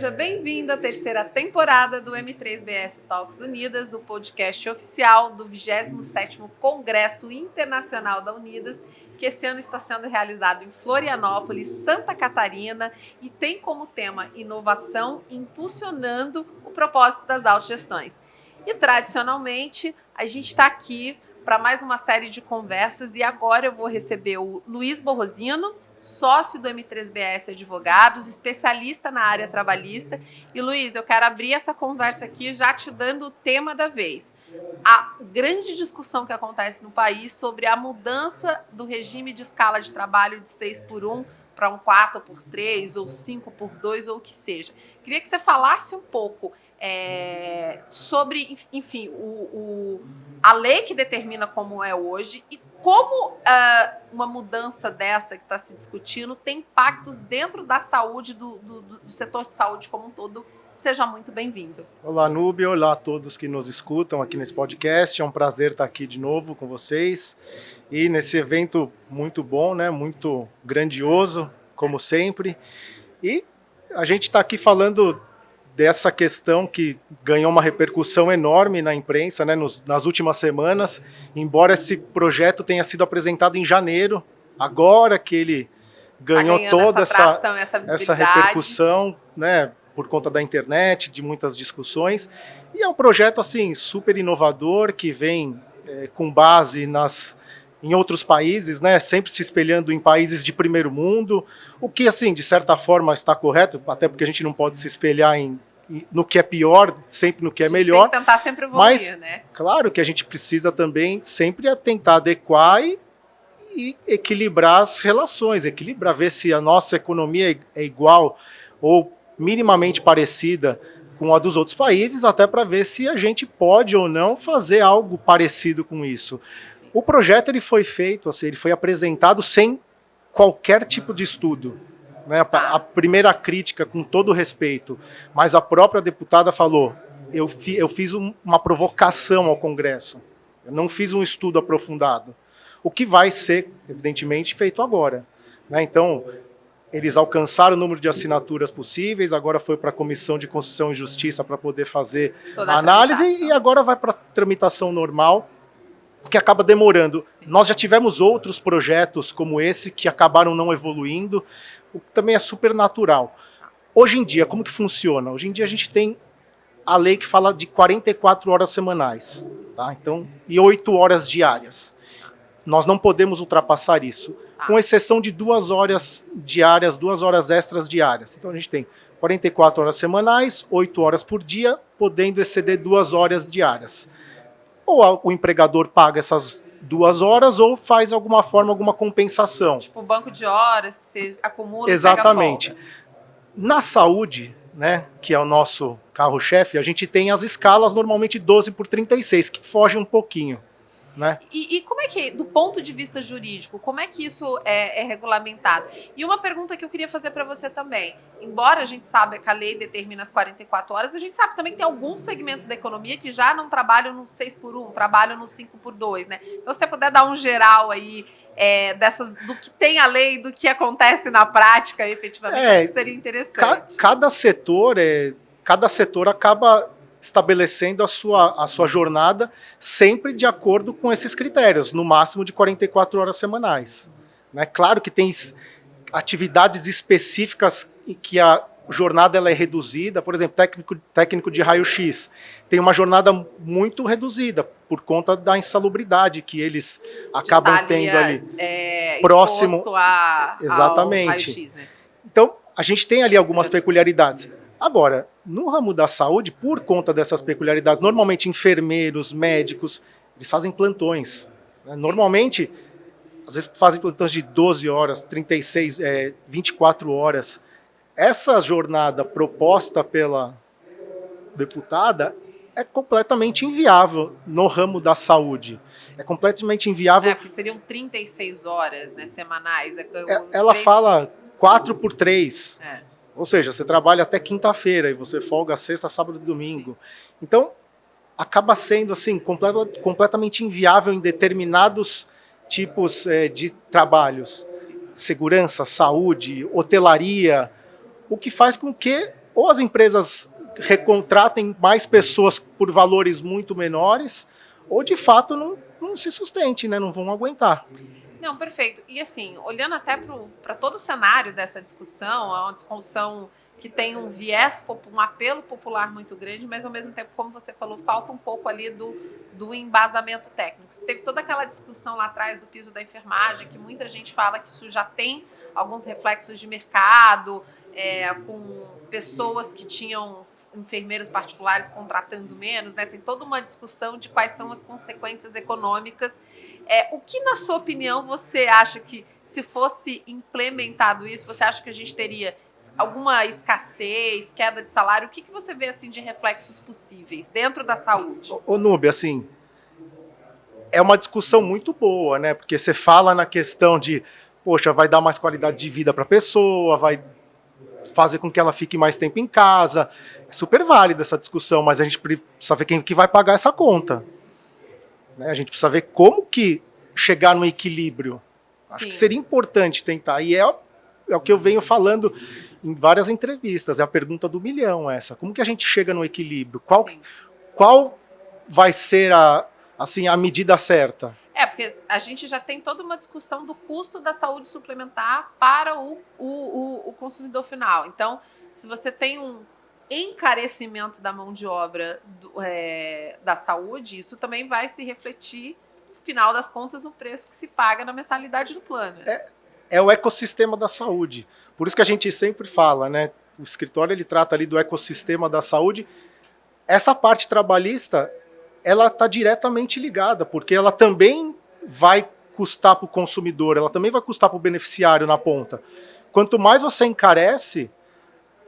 seja bem-vindo à terceira temporada do M3BS Talks Unidas, o podcast oficial do 27º Congresso Internacional da Unidas, que esse ano está sendo realizado em Florianópolis, Santa Catarina, e tem como tema inovação impulsionando o propósito das autogestões. E, tradicionalmente, a gente está aqui para mais uma série de conversas e agora eu vou receber o Luiz Borrosino, sócio do M3BS Advogados, especialista na área trabalhista. E, Luiz, eu quero abrir essa conversa aqui já te dando o tema da vez. A grande discussão que acontece no país sobre a mudança do regime de escala de trabalho de 6x1 para um 4x3 ou 5x2 ou o que seja. Queria que você falasse um pouco sobre, enfim, a lei que determina como é hoje e como uma mudança dessa que está se discutindo tem impactos dentro da saúde, do setor de saúde como um todo. Seja muito bem-vindo. Olá, Núbia. Olá a todos que nos escutam aqui nesse podcast. É um prazer estar aqui de novo com vocês. E nesse evento muito bom, né? Muito grandioso, como sempre. E a gente está aqui falando dessa questão que ganhou uma repercussão enorme na imprensa, né, nas últimas semanas, embora esse projeto tenha sido apresentado em janeiro, agora que ele ganhou toda essa repercussão, né, por conta da internet, de muitas discussões, e é um projeto assim super inovador que vem com base em outros países, né, sempre se espelhando em países de primeiro mundo, o que, assim, de certa forma está correto, até porque a gente não pode se espelhar no que é pior, sempre no que é melhor. Tem que tentar sempre evoluir, mas, né? Claro que a gente precisa também sempre tentar adequar e equilibrar as relações, ver se a nossa economia é igual ou minimamente parecida com a dos outros países, até para ver se a gente pode ou não fazer algo parecido com isso. O projeto ele foi feito, assim, ele foi apresentado sem qualquer tipo de estudo. Né? A primeira crítica, com todo respeito, mas a própria deputada falou, eu fiz uma provocação ao Congresso, eu não fiz um estudo aprofundado, o que vai ser, evidentemente, feito agora. Né? Então, eles alcançaram o número de assinaturas possíveis, agora foi para a Comissão de Constituição e Justiça para poder fazer a análise e agora vai para a tramitação normal, que acaba demorando. Sim. Nós já tivemos outros projetos como esse que acabaram não evoluindo, o que também é super natural. Hoje em dia, como que funciona? Hoje em dia a gente tem a lei que fala de 44 horas semanais, tá? Então, e 8 horas diárias. Nós não podemos ultrapassar isso, com exceção de 2 horas diárias, 2 horas extras diárias. Então a gente tem 44 horas semanais, 8 horas por dia, podendo exceder 2 horas diárias. Ou o empregador paga essas 2 horas ou faz alguma compensação. Tipo banco de horas que você acumula. Exatamente. E pega folga. Na saúde, né, que é o nosso carro-chefe, a gente tem as escalas normalmente 12/36, que fogem um pouquinho. Né? E como é que, do ponto de vista jurídico, como é que isso é regulamentado? E uma pergunta que eu queria fazer para você também. Embora a gente saiba que a lei determina as 44 horas, a gente sabe também que tem alguns segmentos da economia que já não trabalham no 6x1, trabalham no 5x2, né? Então, se você puder dar um geral aí do que tem a lei, do que acontece na prática, efetivamente, acho que seria interessante. Cada setor acaba estabelecendo a sua jornada sempre de acordo com esses critérios, no máximo de 44 horas semanais. Né? Claro que tem atividades específicas em que a jornada ela é reduzida, por exemplo, técnico de raio-x tem uma jornada muito reduzida por conta da insalubridade que eles acabam tendo ali próximo exatamente. Ao raio-x, né? Então, a gente tem ali algumas peculiaridades. Agora, no ramo da saúde, por conta dessas peculiaridades, normalmente enfermeiros, médicos, eles fazem plantões. Né? Normalmente, às vezes fazem plantões de 12 horas, 36, 24 horas. Essa jornada proposta pela deputada é completamente inviável no ramo da saúde. É completamente inviável. Porque seriam 36 horas, né, semanais. Ela fala 4x3. Ou seja, você trabalha até quinta-feira e você folga sexta, sábado e domingo. Então, acaba sendo assim, completamente inviável em determinados tipos de trabalhos. Segurança, saúde, hotelaria, o que faz com que ou as empresas recontratem mais pessoas por valores muito menores, ou de fato não se sustente, né? Não vão aguentar. Não, perfeito. E assim, olhando até para todo o cenário dessa discussão, é uma discussão que tem um viés, um apelo popular muito grande, mas ao mesmo tempo, como você falou, falta um pouco ali do embasamento técnico. Teve toda aquela discussão lá atrás do piso da enfermagem, que muita gente fala que isso já tem alguns reflexos de mercado, com pessoas que tinham enfermeiros particulares contratando menos, né? Tem toda uma discussão de quais são as consequências econômicas. O que, na sua opinião, você acha que, se fosse implementado isso, você acha que a gente teria alguma escassez, queda de salário? O que você vê assim de reflexos possíveis dentro da saúde? Ô Núbia, assim, é uma discussão muito boa, né? Porque você fala na questão de, poxa, vai dar mais qualidade de vida para a pessoa, vai fazer com que ela fique mais tempo em casa. É super válida essa discussão, mas a gente precisa ver quem que vai pagar essa conta. Né? A gente precisa ver como que chegar no equilíbrio. Acho que seria importante tentar. E é o que eu venho falando em várias entrevistas. É a pergunta do milhão essa. Como que a gente chega no equilíbrio? Qual vai ser a medida certa? Porque a gente já tem toda uma discussão do custo da saúde suplementar para o consumidor final. Então, se você tem um encarecimento da mão de obra da saúde, isso também vai se refletir, no final das contas, no preço que se paga na mensalidade do plano. É o ecossistema da saúde. Por isso que a gente sempre fala, né? O escritório ele trata ali do ecossistema da saúde. Essa parte trabalhista, ela está diretamente ligada, porque ela também vai custar para o consumidor, ela também vai custar para o beneficiário na ponta. Quanto mais você encarece,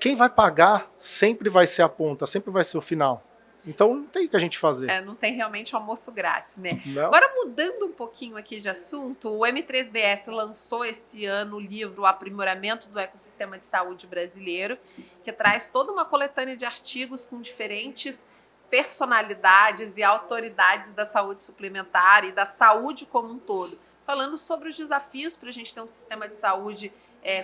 quem vai pagar sempre vai ser a ponta, sempre vai ser o final. Então não tem o que a gente fazer. Não tem realmente almoço grátis, né? Não. Agora, mudando um pouquinho aqui de assunto, o M3BS lançou esse ano o livro O Aprimoramento do Ecossistema de Saúde Brasileiro, que traz toda uma coletânea de artigos com diferentes personalidades e autoridades da saúde suplementar e da saúde como um todo, falando sobre os desafios para a gente ter um sistema de saúde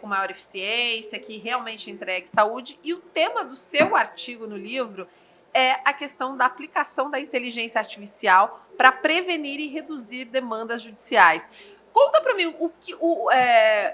com maior eficiência, que realmente entregue saúde. E o tema do seu artigo no livro é a questão da aplicação da inteligência artificial para prevenir e reduzir demandas judiciais. Conta para mim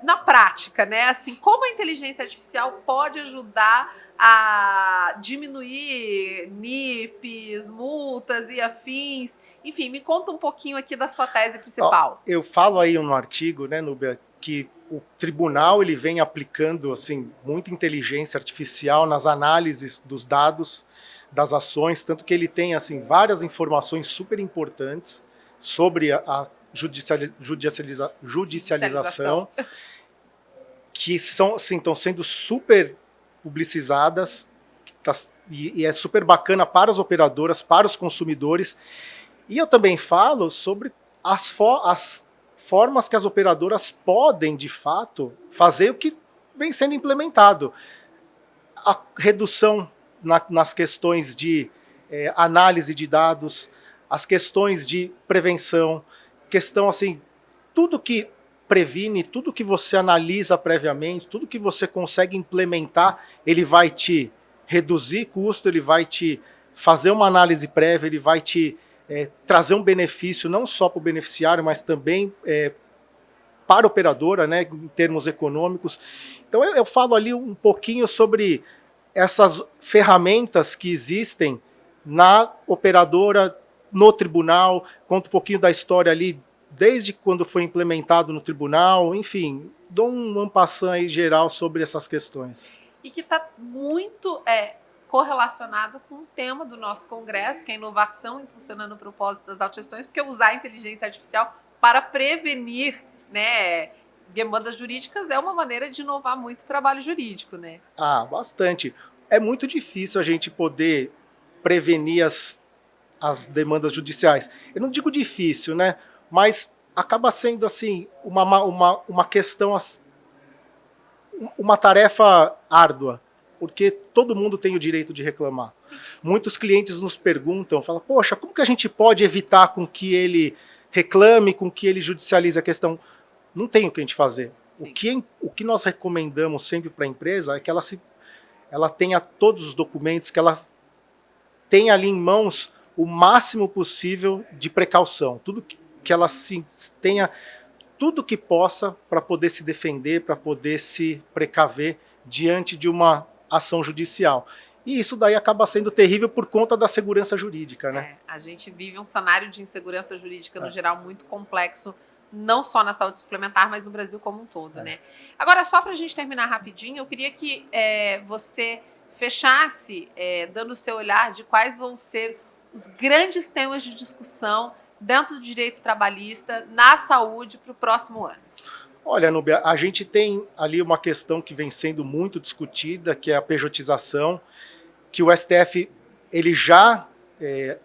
na prática, né? Assim, como a inteligência artificial pode ajudar a diminuir NIPs, multas e afins. Enfim, me conta um pouquinho aqui da sua tese principal. Eu falo aí no artigo, né, Núbia, que o tribunal ele vem aplicando assim muita inteligência artificial nas análises dos dados, das ações, tanto que ele tem assim várias informações super importantes sobre a judicialização que são assim, estão sendo super publicizadas e é super bacana para as operadoras, para os consumidores. E eu também falo sobre as formas que as operadoras podem, de fato, fazer o que vem sendo implementado. A redução nas questões de análise de dados, as questões de prevenção, questão assim, tudo que previne, tudo que você analisa previamente, tudo que você consegue implementar, ele vai te reduzir custo, ele vai te fazer uma análise prévia, ele vai te trazer um benefício não só para o beneficiário, mas também para a operadora, né, em termos econômicos. Então eu falo ali um pouquinho sobre essas ferramentas que existem na operadora, no tribunal, conto um pouquinho da história ali, desde quando foi implementado no tribunal, enfim, dou um passant aí geral sobre essas questões. E que está muito correlacionado com o tema do nosso congresso, que é a inovação impulsionando o propósito das autogestões, porque usar a inteligência artificial para prevenir, né, demandas jurídicas é uma maneira de inovar muito o trabalho jurídico, né? Bastante. É muito difícil a gente poder prevenir as demandas judiciais. Eu não digo difícil, né? Mas acaba sendo assim uma questão, uma tarefa árdua, porque todo mundo tem o direito de reclamar. Sim. Muitos clientes nos perguntam, falam, poxa, como que a gente pode evitar com que ele reclame, com que ele judicialize a questão? Não tem o que a gente fazer. O que nós recomendamos sempre para a empresa é que ela ela tenha todos os documentos, que ela tenha ali em mãos o máximo possível de precaução, tudo que ela tenha tudo que possa para poder se defender, para poder se precaver diante de uma ação judicial. E isso daí acaba sendo terrível por conta da segurança jurídica, né? A gente vive um cenário de insegurança jurídica, no geral, muito complexo, não só na saúde suplementar, mas no Brasil como um todo, né? Agora, só para a gente terminar rapidinho, eu queria que você fechasse, dando o seu olhar de quais vão ser os grandes temas de discussão dentro do direito trabalhista, na saúde, para o próximo ano. Olha, Núbia, a gente tem ali uma questão que vem sendo muito discutida, que é a pejotização, que o STF ele já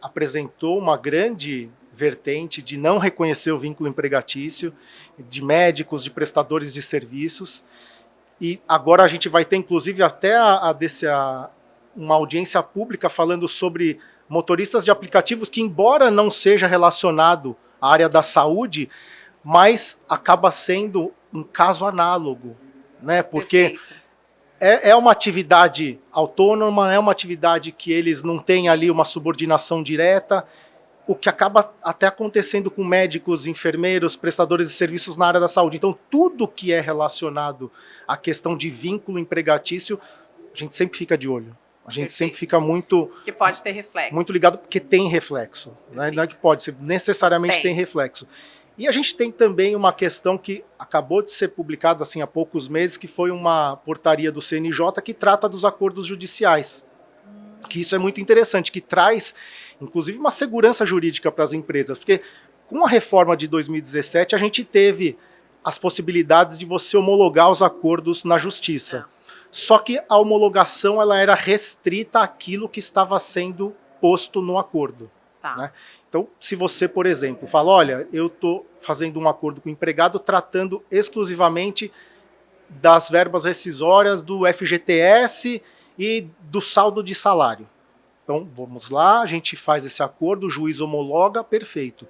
apresentou uma grande vertente de não reconhecer o vínculo empregatício de médicos, de prestadores de serviços, e agora a gente vai ter inclusive até uma audiência pública falando sobre motoristas de aplicativos que, embora não seja relacionado à área da saúde, mas acaba sendo um caso análogo, né? Porque é uma atividade autônoma, é uma atividade que eles não têm ali uma subordinação direta, o que acaba até acontecendo com médicos, enfermeiros, prestadores de serviços na área da saúde. Então, tudo que é relacionado à questão de vínculo empregatício, a gente sempre fica de olho. A gente sempre fica muito... Que pode ter reflexo. Muito ligado, porque tem reflexo. Né? Não é que pode ser, necessariamente tem reflexo. E a gente tem também uma questão que acabou de ser publicada assim, há poucos meses, que foi uma portaria do CNJ que trata dos acordos judiciais. Que isso é muito interessante, que traz, inclusive, uma segurança jurídica para as empresas. Porque com a reforma de 2017, a gente teve as possibilidades de você homologar os acordos na justiça. Só que a homologação ela era restrita àquilo que estava sendo posto no acordo. Né? Então, se você, por exemplo, fala, olha, eu estou fazendo um acordo com o empregado tratando exclusivamente das verbas rescisórias do FGTS e do saldo de salário. Então, vamos lá, a gente faz esse acordo, o juiz homologa, perfeito.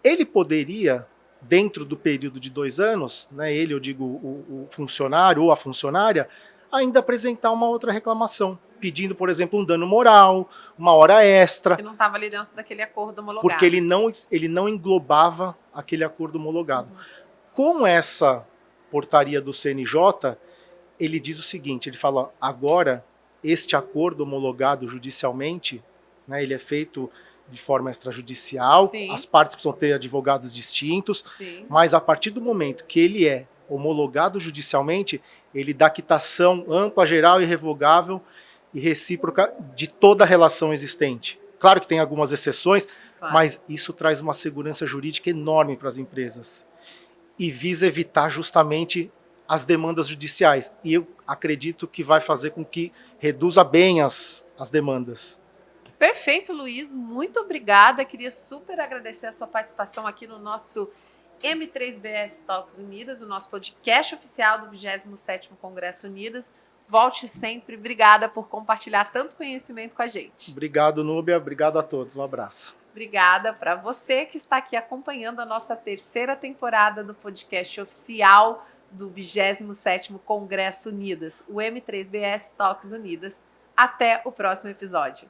Ele poderia, dentro do período de 2 anos, né, ele, eu digo, o funcionário ou a funcionária, ainda apresentar uma outra reclamação, pedindo, por exemplo, um dano moral, uma hora extra. Que não estava ali dentro daquele acordo homologado. Porque ele não englobava aquele acordo homologado. Com essa portaria do CNJ, ele diz o seguinte, ele fala, agora, este acordo homologado judicialmente, né, ele é feito de forma extrajudicial, sim, as partes precisam ter advogados distintos, sim, mas a partir do momento que ele é homologado judicialmente, ele dá quitação ampla, geral e irrevogável e recíproca de toda a relação existente. Claro que tem algumas exceções, claro, mas isso traz uma segurança jurídica enorme para as empresas e visa evitar justamente as demandas judiciais. E eu acredito que vai fazer com que reduza bem as demandas. Perfeito, Luiz. Muito obrigada. Queria super agradecer a sua participação aqui no nosso M3BS Talks Unidas, o nosso podcast oficial do 27º Congresso Unidas. Volte sempre. Obrigada por compartilhar tanto conhecimento com a gente. Obrigado, Núbia. Obrigado a todos. Um abraço. Obrigada para você que está aqui acompanhando a nossa 3ª temporada do podcast oficial do 27º Congresso Unidas, o M3BS Talks Unidas. Até o próximo episódio.